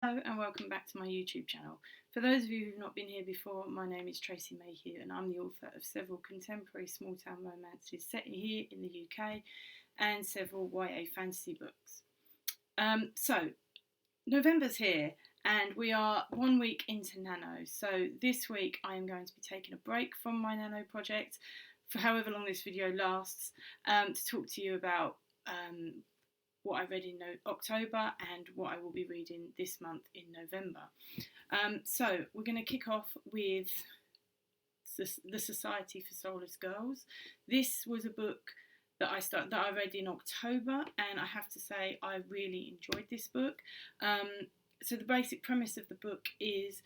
Hello and welcome back to my YouTube channel. For those of you who've not been here before, my name is Tracy Mayhew and I'm the author of several contemporary small town romances set here in the UK and several YA fantasy books. So, November's here and we are 1 week into Nano. So this week I am going to be taking a break from my Nano project for however long this video lasts to talk to you about what I read in October and what I will be reading this month in November. So we're going to kick off with the Society for Soulless Girls. This was a book that I read in October, and I have to say I really enjoyed this book. So the basic premise of the book is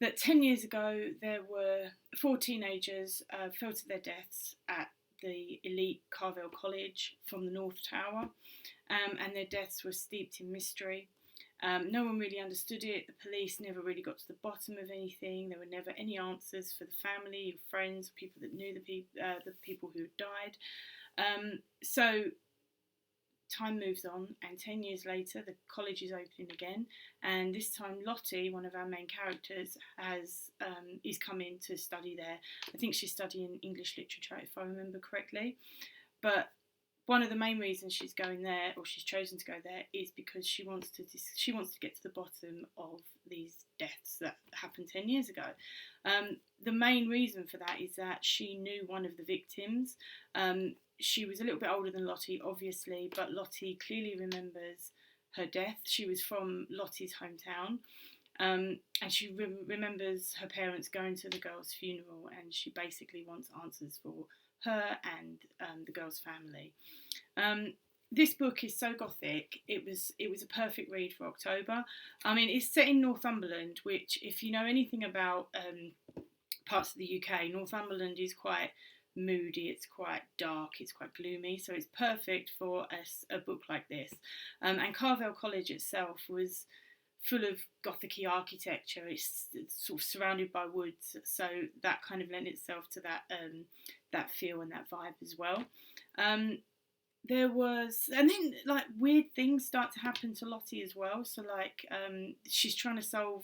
that 10 years ago there were 4 teenagers fell to their deaths at the elite Carvel College from the North Tower. And their deaths were steeped in mystery. No one really understood it. The police never really got to the bottom of anything. There were never any answers for the family, friends, people that knew the people who had died. So time moves on, and 10 years later, the college is opening again. And this time, Lottie, one of our main characters, is coming to study there. I think she's studying English literature, if I remember correctly. But one of the main reasons she's going there, or she's chosen to go there, is because she wants to get to the bottom of these deaths that happened 10 years ago. The main reason for that is that she knew one of the victims. She was a little bit older than Lottie, obviously, but Lottie clearly remembers her death. She was from Lottie's hometown. And she remembers her parents going to the girl's funeral, and she basically wants answers for her and the girl's family. This book is so gothic. It was a perfect read for October. I mean, it's set in Northumberland, which, if you know anything about parts of the UK, Northumberland is quite moody, it's quite dark, it's quite gloomy, so it's perfect for a book like this. And Carvel College itself was full of gothic-y architecture. It's sort of surrounded by woods, so that kind of lent itself to that feel and that vibe as well. There was, and then like weird things start to happen to Lottie as well. So like she's trying to solve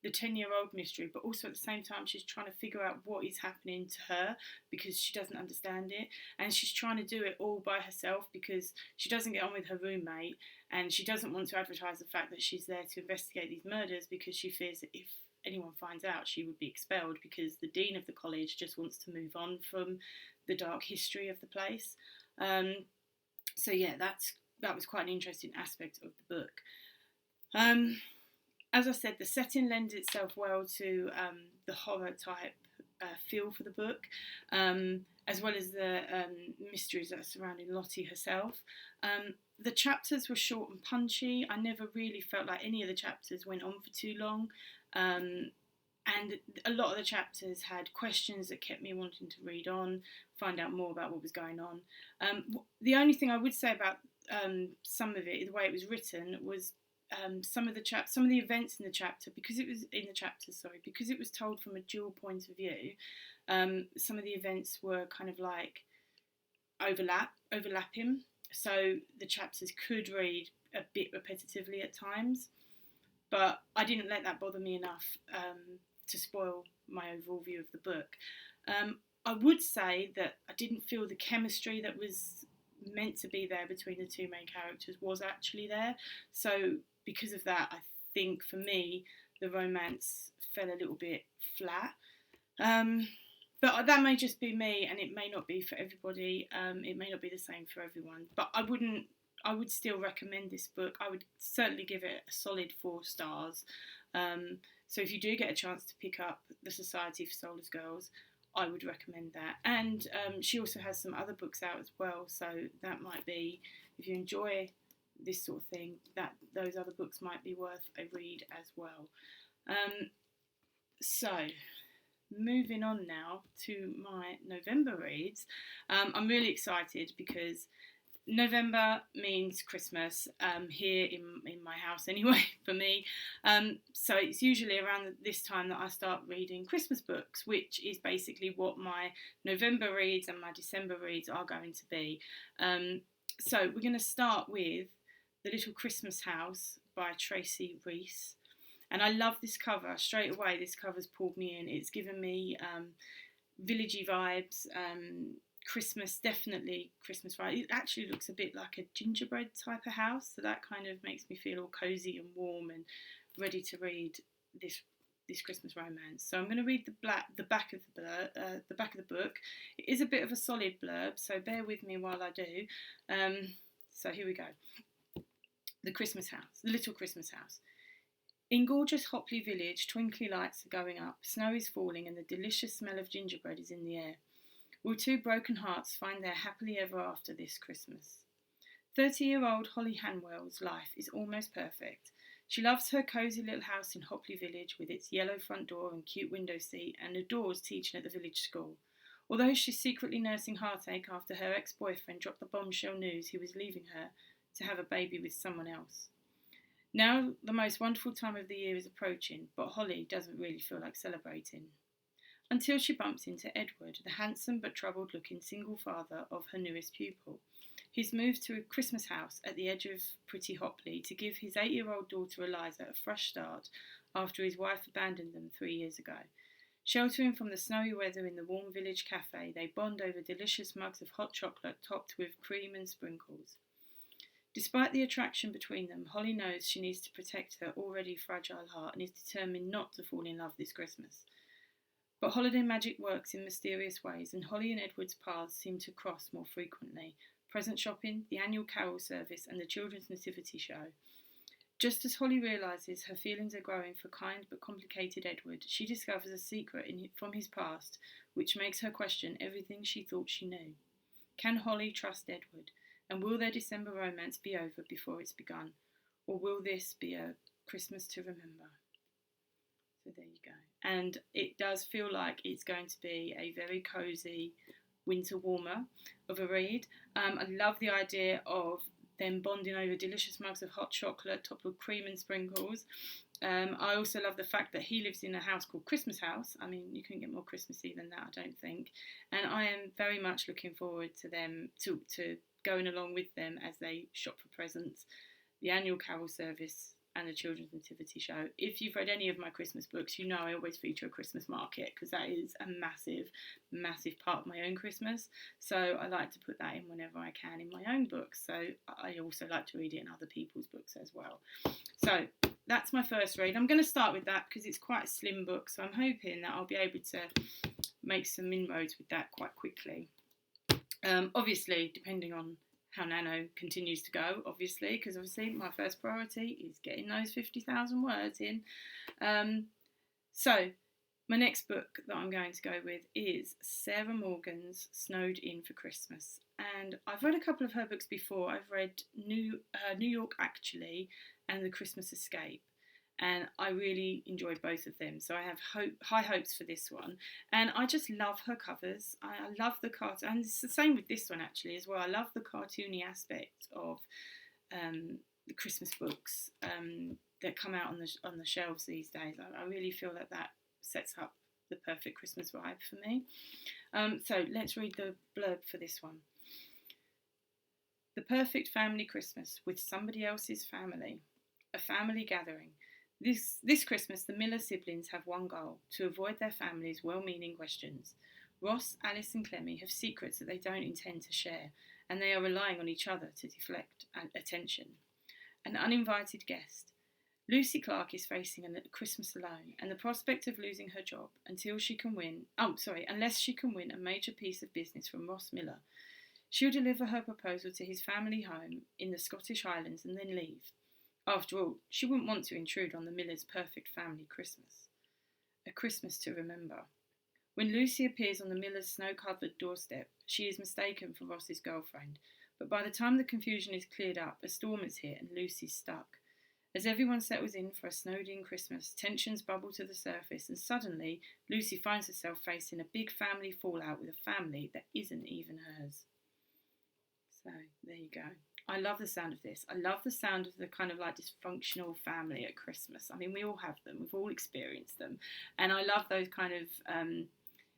the 10-year-old mystery, but also at the same time she's trying to figure out what is happening to her because she doesn't understand it, and she's trying to do it all by herself because she doesn't get on with her roommate, and she doesn't want to advertise the fact that she's there to investigate these murders because she fears that if anyone finds out she would be expelled because the dean of the college just wants to move on from the dark history of the place. So yeah, that was quite an interesting aspect of the book. As I said, the setting lends itself well to the horror type feel for the book, as well as the mysteries that are surrounding Lottie herself. The chapters were short and punchy. I never really felt like any of the chapters went on for too long. And a lot of the chapters had questions that kept me wanting to read on, find out more about what was going on. The only thing I would say about some of it, the way it was written, was some of the events in the chapter, because it was told from a dual point of view. Some of the events were kind of like overlapping, so the chapters could read a bit repetitively at times. But I didn't let that bother me enough to spoil my overall view of the book. I would say that I didn't feel the chemistry that was meant to be there between the two main characters was actually there. So because of that, I think for me, the romance fell a little bit flat. But that may just be me, and it may not be for everybody. It may not be the same for everyone. But I would still recommend this book. I would certainly give it a solid 4 stars. So if you do get a chance to pick up The Society for Soulless Girls, I would recommend that. And she also has some other books out as well, so that might be, if you enjoy this sort of thing, that those other books might be worth a read as well. So moving on now to my November reads. I'm really excited because November means Christmas here in my house anyway, for me. So it's usually around this time that I start reading Christmas books, which is basically what my November reads and my December reads are going to be. So we're going to start with The Little Christmas House by Tracy Reese. And I love this cover. Straight away, this cover's pulled me in. It's given me villagey vibes, Christmas, definitely Christmas vibe. It actually looks a bit like a gingerbread type of house, so that kind of makes me feel all cosy and warm and ready to read this Christmas romance. So I'm going to read the back of the book. It is a bit of a solid blurb, so bear with me while I do. So here we go. The little Christmas house. In gorgeous Hopley village, twinkly lights are going up, snow is falling, and the delicious smell of gingerbread is in the air. Will two broken hearts find their happily ever after this Christmas? 30-year-old Holly Hanwell's life is almost perfect. She loves her cosy little house in Hopley village with its yellow front door and cute window seat, and adores teaching at the village school. Although she's secretly nursing heartache after her ex-boyfriend dropped the bombshell news he was leaving her to have a baby with someone else. Now the most wonderful time of the year is approaching, but Holly doesn't really feel like celebrating. Until she bumps into Edward, the handsome but troubled-looking single father of her newest pupil. He's moved to a Christmas house at the edge of pretty Hopley to give his 8-year-old daughter Eliza a fresh start after his wife abandoned them 3 years ago. Sheltering from the snowy weather in the warm village cafe, they bond over delicious mugs of hot chocolate topped with cream and sprinkles. Despite the attraction between them, Holly knows she needs to protect her already fragile heart and is determined not to fall in love this Christmas. But holiday magic works in mysterious ways, and Holly and Edward's paths seem to cross more frequently. Present shopping, the annual carol service, and the children's nativity show. Just as Holly realises her feelings are growing for kind but complicated Edward, she discovers a secret from his past which makes her question everything she thought she knew. Can Holly trust Edward? And will their December romance be over before it's begun? Or will this be a Christmas to remember? So there you go. And it does feel like it's going to be a very cosy winter warmer of a read. I love the idea of them bonding over delicious mugs of hot chocolate topped with cream and sprinkles. I also love the fact that he lives in a house called Christmas House. I mean, you couldn't get more Christmassy than that, I don't think. And I am very much looking forward to them, to going along with them as they shop for presents, the annual carol service, and the children's nativity show. If you've read any of my Christmas books, you know I always feature a Christmas market because that is a massive, massive part of my own Christmas. So I like to put that in whenever I can in my own books. So I also like to read it in other people's books as well. So that's my first read. I'm going to start with that because it's quite a slim book. So I'm hoping that I'll be able to make some inroads with that quite quickly. Obviously, depending on how Nano continues to go, obviously, because obviously my first priority is getting those 50,000 words in. So my next book that I'm going to go with is Sarah Morgan's Snowed In for Christmas. And I've read a couple of her books before. I've read New York Actually and The Christmas Escape. And I really enjoyed both of them. So I have high hopes for this one. And I just love her covers. I love the cartoon. And it's the same with this one actually as well. I love the cartoony aspect of the Christmas books that come out on the shelves these days. I really feel that sets up the perfect Christmas vibe for me. So let's read the blurb for this one. The perfect family Christmas with somebody else's family. A family gathering. This Christmas, the Miller siblings have one goal, to avoid their family's well-meaning questions. Ross, Alice and Clemmy have secrets that they don't intend to share, and they are relying on each other to deflect attention. An uninvited guest. Lucy Clark is facing a Christmas alone, and the prospect of losing her job unless she can win a major piece of business from Ross Miller. She'll deliver her proposal to his family home in the Scottish Highlands and then leave. After all, she wouldn't want to intrude on the Millers' perfect family Christmas. A Christmas to remember. When Lucy appears on the Millers' snow-covered doorstep, she is mistaken for Ross's girlfriend, but by the time the confusion is cleared up, a storm is hit and Lucy's stuck. As everyone settles in for a snowed-in Christmas, tensions bubble to the surface, and suddenly Lucy finds herself facing a big family fallout with a family that isn't even hers. So, there you go. I love the sound of this. I love the sound of the kind of like dysfunctional family at Christmas. I mean, we all have them. We've all experienced them. And I love those kind of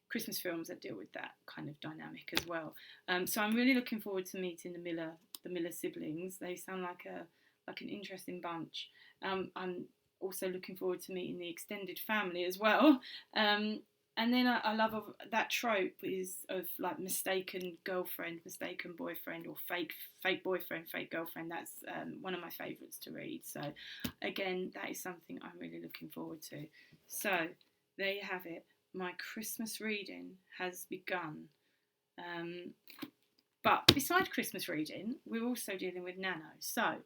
Christmas films that deal with that kind of dynamic as well. So I'm really looking forward to meeting the Miller siblings. They sound like an interesting bunch. I'm also looking forward to meeting the extended family as well. And then I love that trope is of like mistaken girlfriend, mistaken boyfriend, or fake boyfriend, fake girlfriend. That's one of my favourites to read. So again, that is something I'm really looking forward to. So there you have it. My Christmas reading has begun. But besides Christmas reading, we're also dealing with Nano. So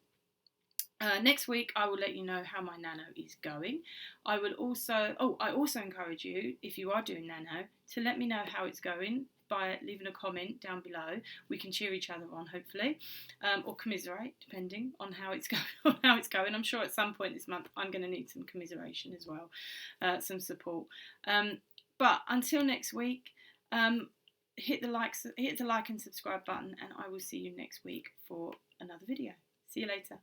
next week, I will let you know how my Nano is going. I also encourage you, if you are doing Nano, to let me know how it's going by leaving a comment down below. We can cheer each other on, hopefully, or commiserate, depending on how it's going. I'm sure at some point this month I'm going to need some commiseration as well, some support. But until next week, hit the like and subscribe button, and I will see you next week for another video. See you later.